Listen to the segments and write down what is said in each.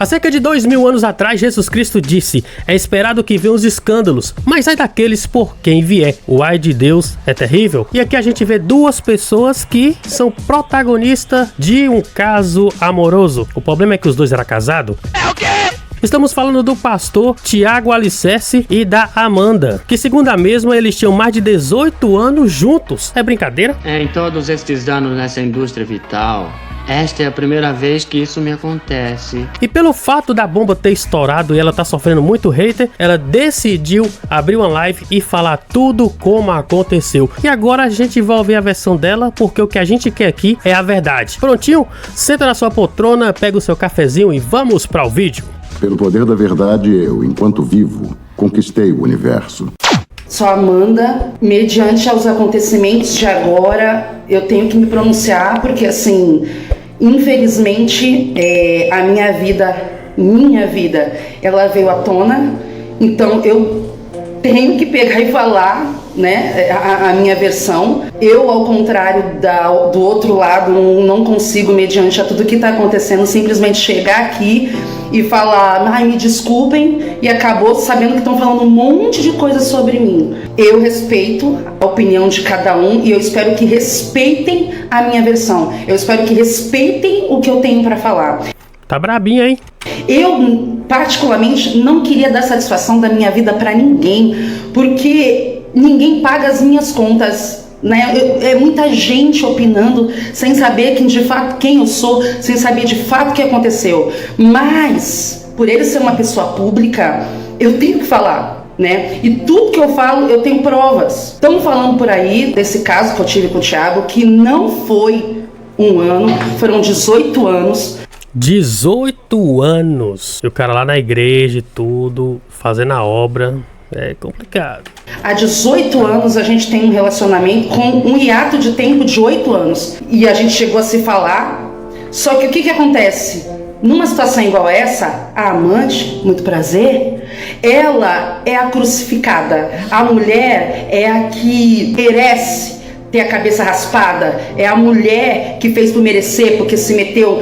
Há cerca de 2000 anos atrás, Jesus Cristo disse: é esperado que venham os escândalos, mas ai daqueles por quem vier. O ai de Deus é terrível. E aqui a gente vê duas pessoas que são protagonistas de um caso amoroso. O problema é que os dois eram casados. É o quê? Estamos falando do pastor Tiago Alicerce e da Amanda, que segundo a mesma, eles tinham mais de 18 anos juntos. É brincadeira? Em todos estes anos nessa indústria vital, esta é a primeira vez que isso me acontece. E pelo fato da bomba ter estourado e ela tá sofrendo muito hater, ela decidiu abrir uma live e falar tudo como aconteceu. E agora a gente vai ouvir a versão dela, porque o que a gente quer aqui é a verdade. Prontinho? Senta na sua poltrona, pega o seu cafezinho e vamos para o vídeo. Pelo poder da verdade, eu, enquanto vivo, conquistei o universo. Sou Amanda, mediante aos acontecimentos de agora, eu tenho que me pronunciar, porque assim, infelizmente, a minha vida, ela veio à tona, então eu tenho que pegar e falar, né, a minha versão. Eu, ao contrário do outro lado, não consigo, mediante a tudo que está acontecendo, simplesmente chegar aqui e falar, ai, me desculpem, e acabou sabendo que estão falando um monte de coisa sobre mim. Eu respeito a opinião de cada um e eu espero que respeitem a minha versão. Eu espero que respeitem o que eu tenho para falar. Tá brabinha, hein? Eu, particularmente, não queria dar satisfação da minha vida para ninguém, porque ninguém paga as minhas contas, né? É muita gente opinando sem saber de fato quem eu sou, sem saber de fato o que aconteceu. Mas, por ele ser uma pessoa pública, eu tenho que falar, né? E tudo que eu falo, eu tenho provas. Estão falando por aí desse caso que eu tive com o Thiago, que não foi um ano, foram 18 anos. 18 anos. E o cara lá na igreja e tudo, fazendo a obra. É complicado. Há 18 anos a gente tem um relacionamento com um hiato de tempo de 8 anos. E a gente chegou a se falar. Só que o que acontece? Numa situação igual essa, a amante, muito prazer, ela é a crucificada. A mulher é a que merece ter a cabeça raspada. É a mulher que fez por merecer, porque se meteu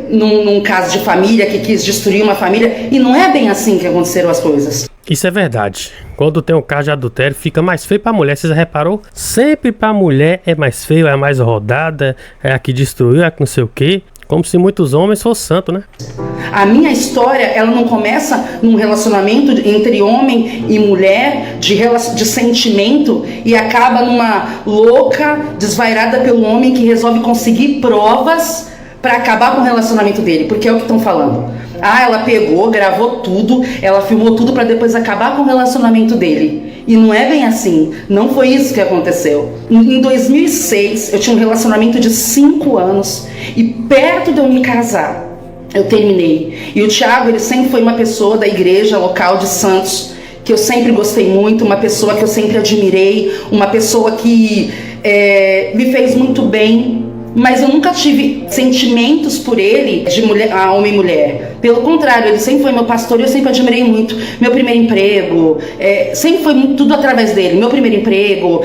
num caso de família, que quis destruir uma família. E não é bem assim que aconteceram as coisas. Isso é verdade. Quando tem um caso de adultério, fica mais feio pra mulher. Você já reparou? Sempre pra mulher é mais feio, é mais rodada, é a que destruiu, é a que não sei o quê. Como se muitos homens fossem santos, né? A minha história, ela não começa num relacionamento entre homem e mulher, de sentimento, e acaba numa louca, desvairada pelo homem que resolve conseguir provas pra acabar com o relacionamento dele, porque é o que estão falando. Ah, ela pegou, gravou tudo, ela filmou tudo pra depois acabar com o relacionamento dele. E não é bem assim, não foi isso que aconteceu. Em 2006, eu tinha um relacionamento de 5 anos e perto de eu me casar, eu terminei. E o Thiago, ele sempre foi uma pessoa da igreja local de Santos, que eu sempre gostei muito, uma pessoa que eu sempre admirei, uma pessoa que me fez muito bem. Mas eu nunca tive sentimentos por ele de mulher, homem e mulher. Pelo contrário, ele sempre foi meu pastor e eu sempre admirei muito. Meu primeiro emprego, sempre foi tudo através dele. Meu primeiro emprego,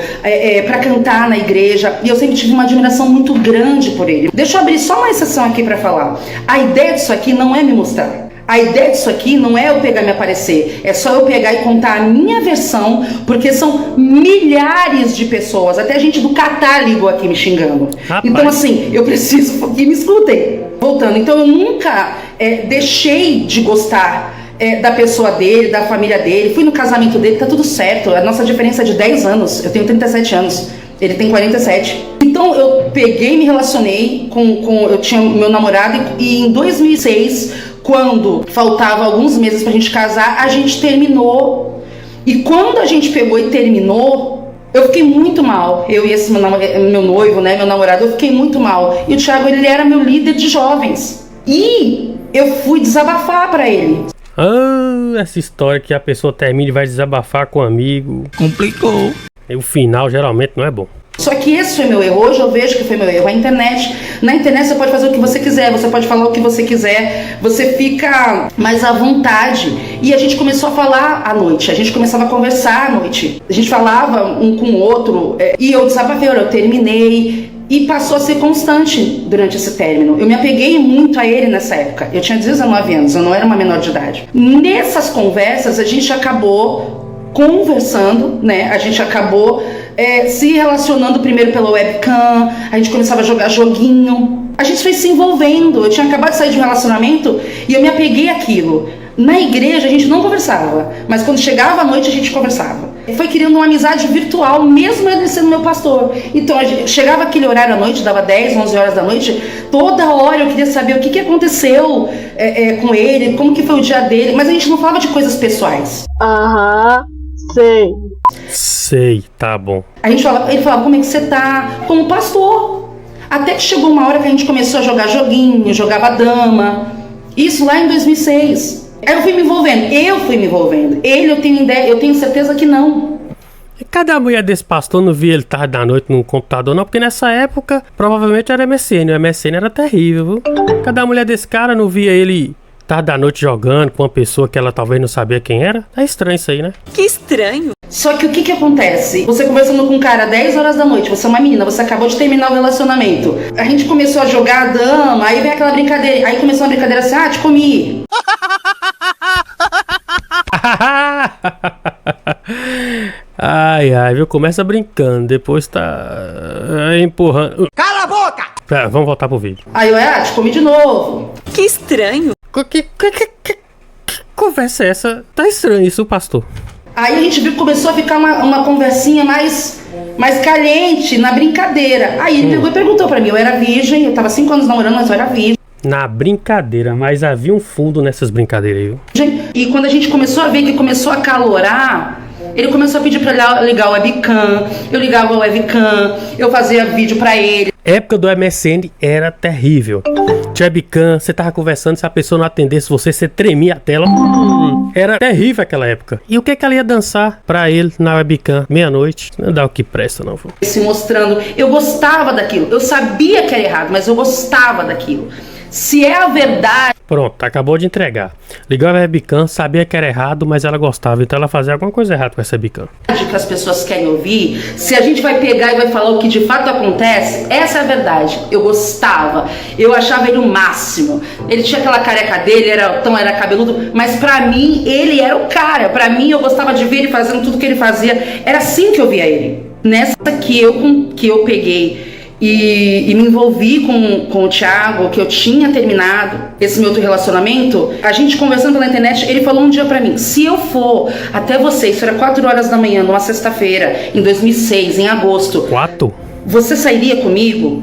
para cantar na igreja. E eu sempre tive uma admiração muito grande por ele. Deixa eu abrir só uma exceção aqui para falar. A ideia disso aqui não é me mostrar. A ideia disso aqui não é eu pegar e me aparecer, é só eu pegar e contar a minha versão, porque são milhares de pessoas, até gente do Catar ligou aqui me xingando. Rapaz. Então assim, eu preciso que me escutem. Voltando, então eu nunca deixei de gostar da pessoa dele, da família dele, fui no casamento dele, tá tudo certo, a nossa diferença é de 10 anos, eu tenho 37 anos, ele tem 47. Então eu peguei e me relacionei eu tinha meu namorado e em 2006, quando faltava alguns meses pra gente casar, a gente terminou. E quando a gente pegou e terminou, eu fiquei muito mal. Eu e esse meu noivo, né, meu namorado, eu fiquei muito mal. E o Thiago, ele era meu líder de jovens. E eu fui desabafar pra ele. Essa história que a pessoa termina e vai desabafar com um amigo. Complicou. E o final geralmente não é bom. Só que esse foi meu erro, hoje eu vejo que foi meu erro. Na internet você pode fazer o que você quiser, você pode falar o que você quiser, você fica mais à vontade. E a gente começou a falar à noite, a gente começava a conversar à noite. A gente falava um com o outro, e eu desabafei, eu terminei. E passou a ser constante durante esse término. Eu me apeguei muito a ele nessa época. Eu tinha 19 anos, eu não era uma menor de idade. Nessas conversas, a gente acabou conversando, né? A gente acabou se relacionando primeiro pela webcam, a gente começava a jogar joguinho. A gente foi se envolvendo. Eu tinha acabado de sair de um relacionamento e eu me apeguei àquilo. Na igreja a gente não conversava, mas quando chegava à noite a gente conversava. Foi criando uma amizade virtual, mesmo ele sendo meu pastor. Então chegava aquele horário à noite, dava 10, 11 horas da noite, toda hora eu queria saber o que aconteceu com ele, como que foi o dia dele, mas a gente não falava de coisas pessoais. Sei. Sei, tá bom. Ele falava, como é que você tá? Como pastor. Até que chegou uma hora que a gente começou a jogar joguinho, jogava dama. Isso lá em 2006. Aí eu fui me envolvendo. Ele, eu tenho certeza que não. E cadê a mulher desse pastor? Não via ele tarde da noite no computador, não? Porque nessa época, provavelmente era MSN. O MSN era terrível, viu? Cadê a mulher desse cara? Não via ele tarde da noite jogando com uma pessoa que ela talvez não sabia quem era? É estranho isso aí, né? Que estranho. Só que o que acontece? Você conversando com um cara 10 horas da noite, você é uma menina, você acabou de terminar o relacionamento. A gente começou a jogar a dama, aí vem aquela brincadeira. Aí começou uma brincadeira assim, te comi. Ai, viu? Começa brincando, depois tá empurrando. Cala a boca! Vamos voltar pro vídeo. Aí eu, te comi de novo. Que estranho. Que conversa é essa? Tá estranho isso, pastor. Aí a gente viu que começou a ficar uma conversinha mais caliente, na brincadeira. Aí ele pegou e perguntou pra mim, eu era virgem, eu tava 5 anos namorando, mas eu era virgem. Na brincadeira, mas havia um fundo nessas brincadeiras, viu? E quando a gente começou a ver que começou a calorar, ele começou a pedir pra ligar o webcam, eu ligava o webcam, eu fazia vídeo pra ele. Época do MSN era terrível. Tinha webcam, você tava conversando, se a pessoa não atendesse você tremia a tela. Era terrível aquela época. E o que ela ia dançar pra ele na webcam, meia-noite? Não dá o que presta, não. Se mostrando, eu gostava daquilo, eu sabia que era errado, mas eu gostava daquilo. Se é a verdade... Pronto, acabou de entregar. Ligou a webcam, sabia que era errado, mas ela gostava, então ela fazia alguma coisa errada com essa webcam. Que as pessoas querem ouvir, se a gente vai pegar e vai falar o que de fato acontece, essa é a verdade. Eu gostava, eu achava ele o máximo. Ele tinha aquela careca dele, era cabeludo, mas pra mim, ele era o cara. Pra mim, eu gostava de ver ele fazendo tudo que ele fazia. Era assim que eu via ele. Nessa que eu peguei e me envolvi com o Thiago, que eu tinha terminado esse meu outro relacionamento, a gente conversando pela internet, ele falou um dia pra mim, se eu for até você, isso era 4 horas da manhã, numa sexta-feira, em 2006, em agosto. 4? Você sairia comigo?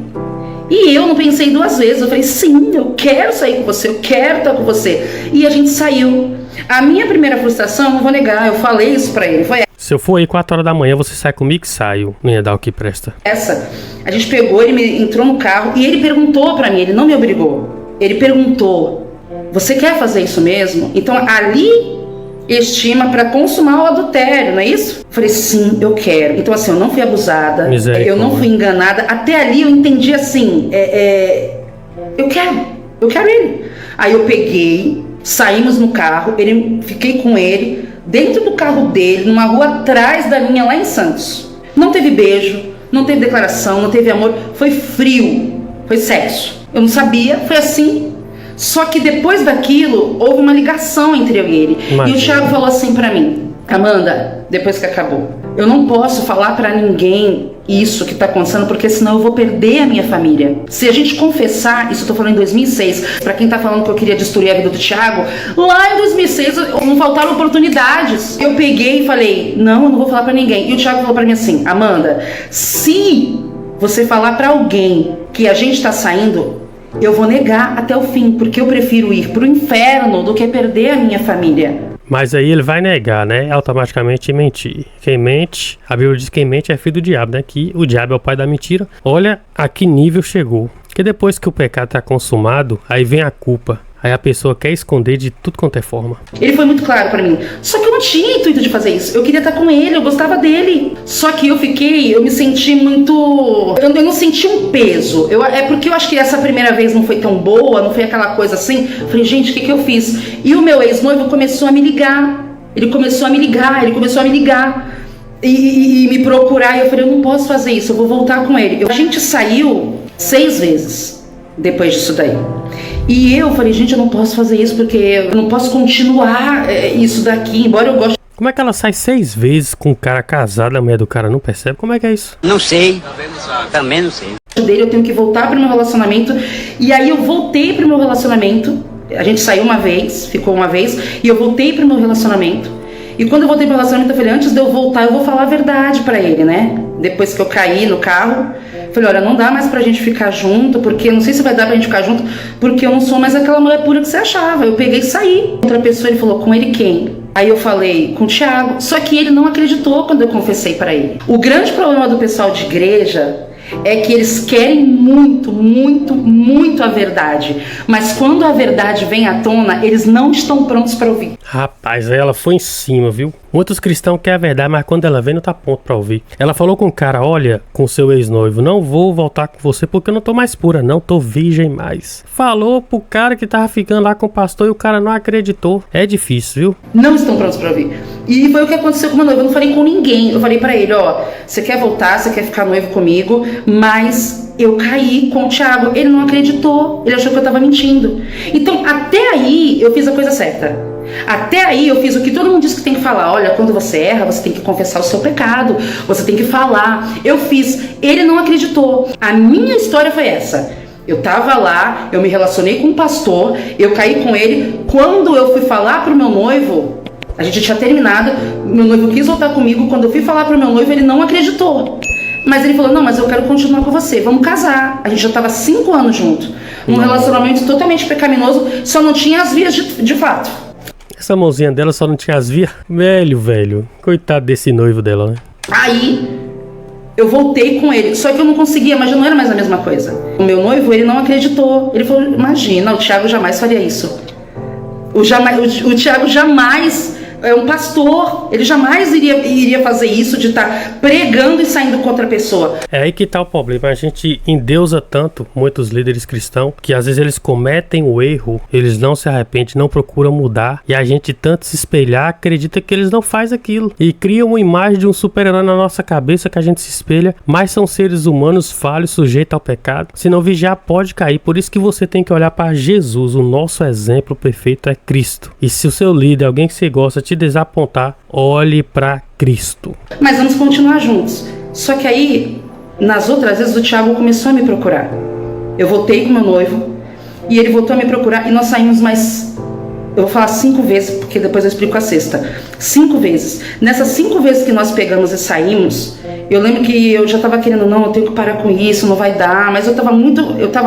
E eu não pensei 2 vezes, eu falei, sim, eu quero sair com você, eu quero estar com você. E a gente saiu. A minha primeira frustração, não vou negar, eu falei isso pra ele, foi se eu for aí 4 horas da manhã, você sai comigo e saio. Não ia dar o que presta. A gente pegou, ele entrou no carro e ele perguntou pra mim, ele não me obrigou. Ele perguntou, você quer fazer isso mesmo? Então ali estima pra consumar o adultério, não é isso? Eu falei, sim, eu quero. Então assim, eu não fui abusada, eu não fui enganada. Até ali eu entendi assim, eu quero ele. Aí eu peguei, saímos no carro, fiquei com ele, dentro do carro dele, numa rua atrás da minha, lá em Santos. Não teve beijo, não teve declaração, não teve amor, foi frio, foi sexo. Eu não sabia, foi assim. Só que depois daquilo, houve uma ligação entre eu e ele. E o Thiago falou assim pra mim, Amanda, depois que acabou, eu não posso falar pra ninguém isso que tá acontecendo, porque senão eu vou perder a minha família. Se a gente confessar, isso eu tô falando em 2006, pra quem tá falando que eu queria destruir a vida do Thiago, lá em 2006 não faltaram oportunidades. Eu peguei e falei, não, eu não vou falar pra ninguém. E o Thiago falou pra mim assim, Amanda, se você falar pra alguém que a gente tá saindo, eu vou negar até o fim, porque eu prefiro ir pro inferno do que perder a minha família. Mas aí ele vai negar, né? Automaticamente mentir. Quem mente, a Bíblia diz que quem mente é filho do diabo, né? Que o diabo é o pai da mentira. Olha a que nível chegou. Porque depois que o pecado está consumado, aí vem a culpa. Aí a pessoa quer esconder de tudo quanto é forma. Ele foi muito claro pra mim. Só que eu não tinha intuito de fazer isso. Eu queria estar com ele, eu gostava dele. Só que eu me senti muito... Eu não senti um peso. É porque eu acho que essa primeira vez não foi tão boa, não foi aquela coisa assim. Falei, gente, o que eu fiz? E o meu ex-noivo começou a me ligar. Ele começou a me ligar. e me procurar. E eu falei, eu não posso fazer isso, eu vou voltar com ele. A gente saiu 6 vezes depois disso daí. E eu falei, gente, eu não posso fazer isso, porque eu não posso continuar isso daqui, embora eu goste. Como é que ela sai 6 vezes com um cara casado, a mulher do cara não percebe? Como é que é isso? Não sei, também não sei. Dele, eu tenho que voltar pro meu relacionamento. E aí eu voltei pro meu relacionamento. A gente saiu uma vez, ficou uma vez, e eu voltei pro meu relacionamento. E quando eu voltei pro relacionamento, eu falei, antes de eu voltar, eu vou falar a verdade pra ele, né? Depois que eu caí no carro, falei, olha, não dá mais pra gente ficar junto, porque não sei se vai dar pra gente ficar junto, porque eu não sou mais aquela mulher pura que você achava. Eu peguei e saí. Outra pessoa, ele falou, com ele quem? Aí eu falei, com o Thiago. Só que ele não acreditou quando eu confessei pra ele. O grande problema do pessoal de igreja é que eles querem muito, muito, muito a verdade. Mas quando a verdade vem à tona, eles não estão prontos para ouvir. Rapaz, aí ela foi em cima, viu? Muitos cristãos querem a verdade, mas quando ela vem não tá pronto pra ouvir. Ela falou com o cara, olha, com seu ex-noivo, não vou voltar com você porque eu não tô mais pura, não tô virgem mais. Falou pro cara que tava ficando lá com o pastor e o cara não acreditou. É difícil, viu? Não estão prontos pra ouvir. E foi o que aconteceu com o meu noivo. Eu não falei com ninguém. Eu falei pra ele, ó, você quer voltar, você quer ficar noivo comigo, mas eu caí com o Thiago. Ele não acreditou, ele achou que eu tava mentindo. Então, até aí, eu fiz a coisa certa. Até aí eu fiz o que todo mundo diz que tem que falar. Olha, quando você erra, você tem que confessar o seu pecado, você tem que falar. Eu fiz, ele não acreditou. A minha história foi essa. Eu tava lá, eu me relacionei com um pastor, eu caí com ele. Quando eu fui falar pro meu noivo, a gente tinha terminado, meu noivo quis voltar comigo. Quando eu fui falar pro meu noivo, ele não acreditou. Mas ele falou, não, mas eu quero continuar com você, vamos casar. A gente já tava 5 anos junto, num relacionamento totalmente pecaminoso, só não tinha as vias de fato. Essa mãozinha dela só não tinha as vias. Velho. Coitado desse noivo dela, né? Aí, eu voltei com ele. Só que eu não conseguia, mas já não era mais a mesma coisa. O meu noivo, ele não acreditou. Ele falou, imagina, o Thiago jamais faria isso. O Thiago jamais é um pastor. Ele jamais iria fazer isso de estar pregando e saindo contra a pessoa. É aí que tá o problema. A gente endeusa tanto muitos líderes cristãos que às vezes eles cometem o erro, eles não se arrependem, não procuram mudar. E a gente tanto se espelhar, acredita que eles não fazem aquilo. E cria uma imagem de um super-herói na nossa cabeça que a gente se espelha. Mas são seres humanos falhos, sujeitos ao pecado. Se não vigiar, pode cair. Por isso que você tem que olhar para Jesus. O nosso exemplo perfeito é Cristo. E se o seu líder, alguém que você gosta, te desapontar, olhe para Cristo. Mas vamos continuar juntos. Só que aí, nas outras vezes, o Thiago começou a me procurar. Eu voltei com meu noivo e ele voltou a me procurar e nós saímos mais, eu vou falar 5 vezes, porque depois eu explico a sexta. 5 vezes. Nessas 5 vezes que nós pegamos e saímos, eu lembro que eu já tava querendo, não, eu tenho que parar com isso, não vai dar, mas eu tava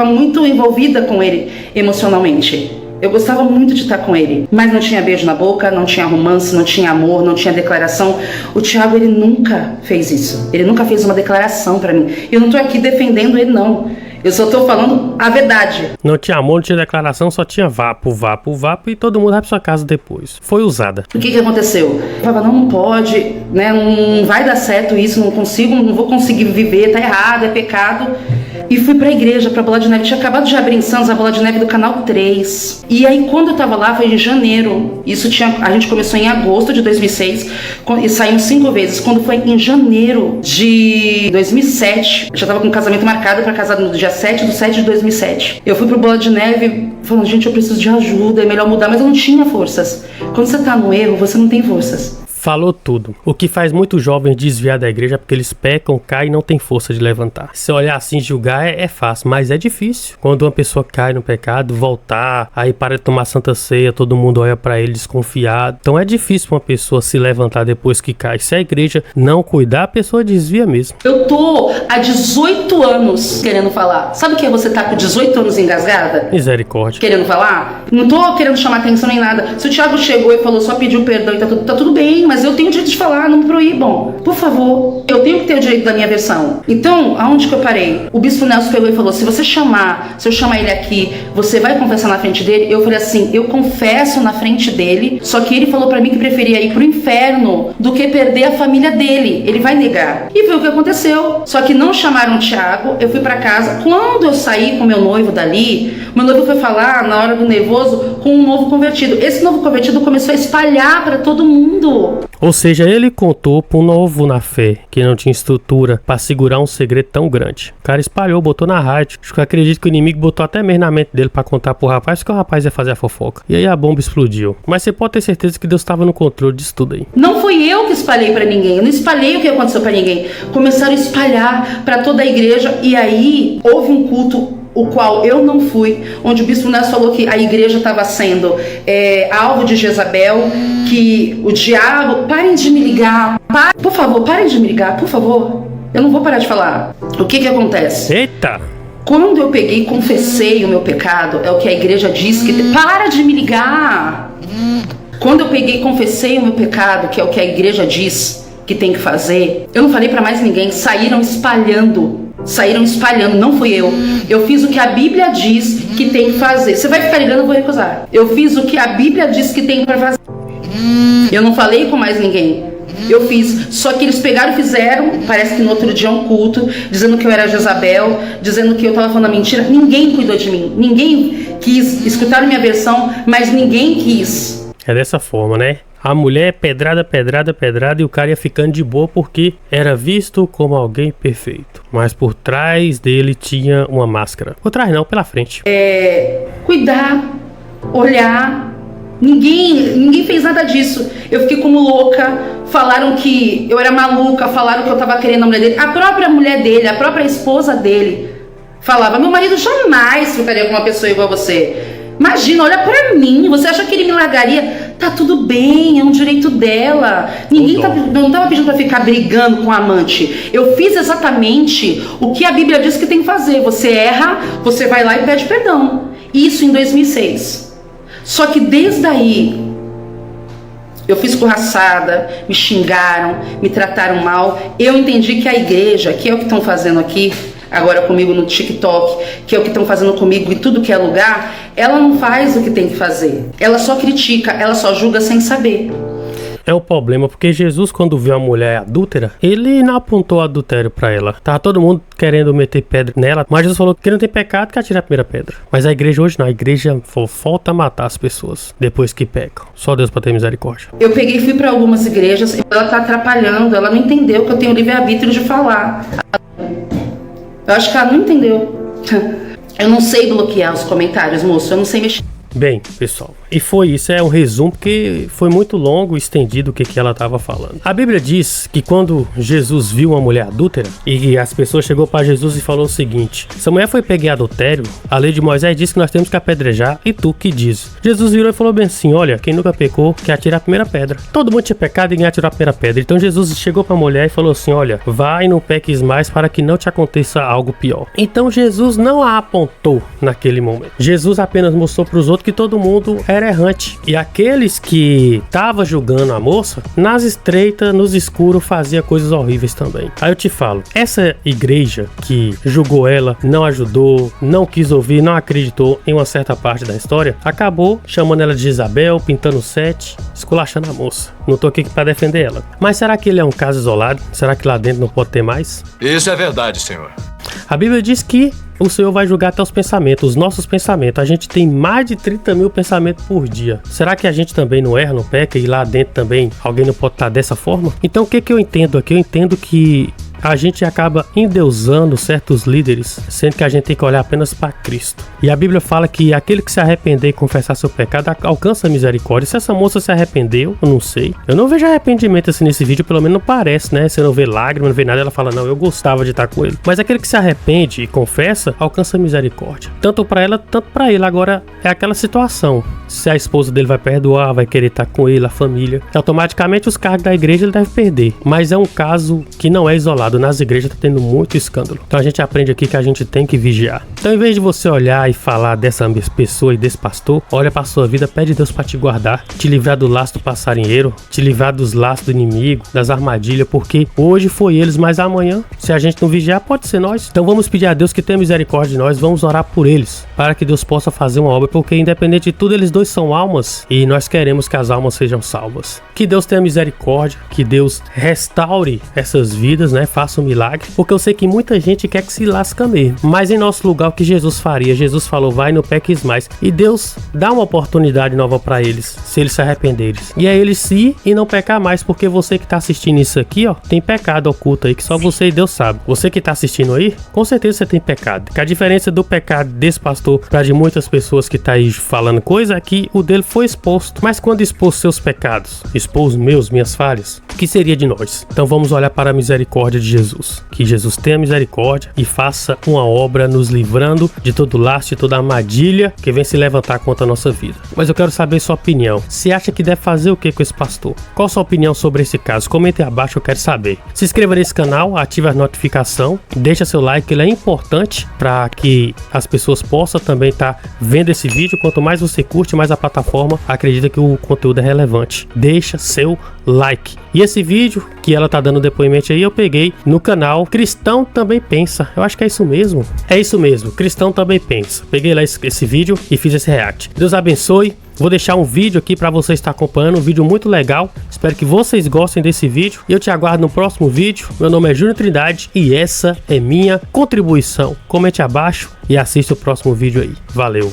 muito envolvida com ele emocionalmente. Eu gostava muito de estar com ele, mas não tinha beijo na boca, não tinha romance, não tinha amor, não tinha declaração. O Thiago, ele nunca fez isso. Ele nunca fez uma declaração pra mim. Eu não tô aqui defendendo ele, não. Eu só tô falando a verdade. Não tinha amor, não tinha declaração, só tinha vapo e todo mundo vai pra sua casa depois. Foi usada. O que aconteceu? Eu falava, não pode, né? Não vai dar certo isso, não vou conseguir viver, tá errado, é pecado. E fui pra igreja, pra Bola de Neve. Tinha acabado de abrir em Santos a Bola de Neve do Canal 3. E aí, quando eu tava lá, foi em janeiro. A gente começou em agosto de 2006 e saímos 5 vezes. Quando foi em janeiro de 2007, eu já tava com o casamento marcado pra casar no dia 7/7 de 2007. Eu fui pro Bola de Neve falando, gente, eu preciso de ajuda, é melhor mudar. Mas eu não tinha forças. Quando você tá no erro, você não tem forças. Falou tudo. O que faz muitos jovens desviar da igreja é porque eles pecam, caem e não tem força de levantar. Se olhar assim, julgar é fácil, mas é difícil. Quando uma pessoa cai no pecado, voltar, aí para de tomar santa ceia, todo mundo olha pra ele desconfiado. Então é difícil uma pessoa se levantar depois que cai. Se a igreja não cuidar, a pessoa desvia mesmo. Eu tô há 18 anos querendo falar. Sabe o que é você tá com 18 anos engasgada? Misericórdia. Querendo falar? Não tô querendo chamar atenção nem nada. Se o Thiago chegou e falou, só pediu perdão e tá tudo bem, mas eu tenho o direito de falar, não me proíbam. Por favor, eu tenho que ter o direito da minha versão. Então, aonde que eu parei? O bispo Nelson pegou e falou, se eu chamar ele aqui, você vai confessar na frente dele? Eu falei assim, eu confesso na frente dele, só que ele falou pra mim que preferia ir pro inferno do que perder a família dele. Ele vai negar. E viu o que aconteceu. Só que não chamaram o Thiago, eu fui pra casa. Quando eu saí com meu noivo dali, meu noivo foi falar, na hora do nervoso, com um novo convertido. Esse novo convertido começou a espalhar pra todo mundo. Ou seja, ele contou para um novo na fé, que não tinha estrutura para segurar um segredo tão grande. O cara espalhou, botou na rádio. Acho que eu acredito que o inimigo botou até mesmo na mente dele para contar pro rapaz que o rapaz ia fazer a fofoca. E aí a bomba explodiu. Mas você pode ter certeza que Deus estava no controle disso tudo aí. Não fui eu que espalhei para ninguém, eu não espalhei o que aconteceu para ninguém. Começaram a espalhar para toda a igreja e aí houve um culto o qual eu não fui, onde o bispo Nelson falou que a igreja estava sendo alvo de Jezabel, que o diabo... Parem de me ligar, por favor, parem de me ligar, por favor. Eu não vou parar de falar. O que acontece? Eita! Quando eu peguei e confessei o meu pecado, é o que a igreja diz que... Para de me ligar! Quando eu peguei e confessei o meu pecado, que é o que a igreja diz que tem que fazer, eu não falei para mais ninguém, saíram espalhando, não fui eu. Eu fiz o que a Bíblia diz que tem que fazer. Você vai ficar ligando, eu vou recusar. Eu fiz o que a Bíblia diz que tem para fazer. Eu não falei com mais ninguém. Eu fiz, só que eles pegaram e fizeram, parece que no outro dia um culto, dizendo que eu era Jezabel, dizendo que eu estava falando a mentira. Ninguém cuidou de mim, ninguém quis escutar minha versão, mas ninguém quis. É dessa forma, né? A mulher pedrada, e o cara ia ficando de boa porque era visto como alguém perfeito. Mas por trás dele tinha uma máscara. Por trás não, pela frente. Cuidar, olhar. Ninguém fez nada disso. Eu fiquei como louca. Falaram que eu era maluca, falaram que eu tava querendo a mulher dele. A própria mulher dele, a própria esposa dele falava: meu marido jamais ficaria com uma pessoa igual a você. Imagina, olha pra mim, você acha que ele me largaria? Tá tudo bem, é um direito dela. Ninguém não tava pedindo pra ficar brigando com a amante. Eu fiz exatamente o que a Bíblia diz que tem que fazer. Você erra, você vai lá e pede perdão. Isso em 2006. Só que desde aí, eu fui escorraçada, me xingaram, me trataram mal. Eu entendi que a igreja, que é o que estão fazendo aqui, agora comigo no TikTok, que é o que estão fazendo comigo em tudo que é lugar, ela não faz o que tem que fazer. Ela só critica, ela só julga sem saber. É um problema, porque Jesus, quando viu a mulher adúltera, ele não apontou adultério pra ela. Tava todo mundo querendo meter pedra nela, mas Jesus falou que quem não tem pecado quer atirar a primeira pedra. Mas a igreja hoje não, a igreja falta matar as pessoas depois que pecam. Só Deus pra ter misericórdia. Eu peguei e fui pra algumas igrejas, ela tá atrapalhando, ela não entendeu que eu tenho livre-arbítrio de falar. Eu acho que ela não entendeu. Eu não sei bloquear os comentários, moço, eu não sei mexer. Bem, pessoal, e foi isso, é um resumo porque foi muito longo e estendido o que ela estava falando. A Bíblia diz que quando Jesus viu uma mulher adúltera e as pessoas chegou para Jesus e falou o seguinte: essa mulher foi pega em adultério, a lei de Moisés diz que nós temos que apedrejar, e tu que diz? Jesus virou e falou bem assim: olha, quem nunca pecou quer atirar a primeira pedra. Todo mundo tinha pecado e ninguém atirou a primeira pedra. Então Jesus chegou para a mulher e falou assim: olha, vai e não peques mais para que não te aconteça algo pior. Então Jesus não a apontou naquele momento. Jesus apenas mostrou para os outros que todo mundo era errante. E aqueles que estavam julgando a moça, nas estreitas, nos escuros, fazia coisas horríveis também. Aí eu te falo, essa igreja que julgou ela, não ajudou, não quis ouvir, não acreditou em uma certa parte da história, acabou chamando ela de Jezabel, pintando sete, esculachando a moça. Não tô aqui para defender ela. Mas será que ele é um caso isolado? Será que lá dentro não pode ter mais? Isso é verdade, senhor. A Bíblia diz que o Senhor vai julgar até os pensamentos, os nossos pensamentos. A gente tem mais de 30 mil pensamentos por dia. Será que a gente também não erra, não peca, e lá dentro também alguém não pode estar dessa forma? Então o que eu entendo aqui? Eu entendo que a gente acaba endeusando certos líderes, sendo que a gente tem que olhar apenas para Cristo. E a Bíblia fala que aquele que se arrepender e confessar seu pecado alcança a misericórdia. Se essa moça se arrependeu, eu não sei. Eu não vejo arrependimento assim nesse vídeo, pelo menos não parece, né? Você não vê lágrimas, não vê nada. Ela fala: não, eu gostava de estar com ele. Mas aquele que se arrepende e confessa, alcança a misericórdia. Tanto para ela, tanto para ele. Agora é aquela situação. Se a esposa dele vai perdoar, vai querer estar com ele, a família, automaticamente os cargos da igreja ele deve perder. Mas é um caso que não é isolado. Nas igrejas tá tendo muito escândalo. Então a gente aprende aqui que a gente tem que vigiar. Então em vez de você olhar e falar dessa pessoa e desse pastor, olha pra sua vida, pede a Deus pra te guardar, te livrar do laço do passarinheiro, te livrar dos laços do inimigo, das armadilhas, porque hoje foi eles, mas amanhã, se a gente não vigiar, pode ser nós. Então vamos pedir a Deus que tenha misericórdia de nós, vamos orar por eles, para que Deus possa fazer uma obra, porque independente de tudo, eles dois são almas e nós queremos que as almas sejam salvas. Que Deus tenha misericórdia, que Deus restaure essas vidas, né? faça um milagre, porque eu sei que muita gente quer que se lasca mesmo. Mas em nosso lugar, o que Jesus faria? Jesus falou, vai, não peques mais. E Deus dá uma oportunidade nova para eles, se eles se arrependerem. E é eles ir e não pecar mais, porque você que tá assistindo isso aqui, ó, tem pecado oculto aí, que só você e Deus sabe. Você que tá assistindo aí, com certeza você tem pecado. Que a diferença do pecado desse pastor para de muitas pessoas que tá aí falando coisa é que o dele foi exposto. Mas quando expôs seus pecados, expôs minhas falhas, o que seria de nós? Então vamos olhar para a misericórdia de Jesus. Que Jesus tenha misericórdia e faça uma obra nos livrando de todo laço, de toda armadilha que vem se levantar contra a nossa vida. Mas eu quero saber sua opinião. Você acha que deve fazer o que com esse pastor? Qual a sua opinião sobre esse caso? Comente aí abaixo, eu quero saber. Se inscreva nesse canal, ative a notificação, deixa seu like, ele é importante para que as pessoas possam também estar vendo esse vídeo. Quanto mais você curte, mais a plataforma acredita que o conteúdo é relevante. Deixa seu like. E esse vídeo que ela tá dando depoimento aí, eu peguei no canal Cristão Também Pensa. Eu acho que é isso mesmo. É isso mesmo, Cristão Também Pensa. Peguei lá esse vídeo e fiz esse react. Deus abençoe. Vou deixar um vídeo aqui para você estar acompanhando, um vídeo muito legal. Espero que vocês gostem desse vídeo. E eu te aguardo no próximo vídeo. Meu nome é Júnior Trindade e essa é minha contribuição. Comente abaixo e assista o próximo vídeo aí. Valeu!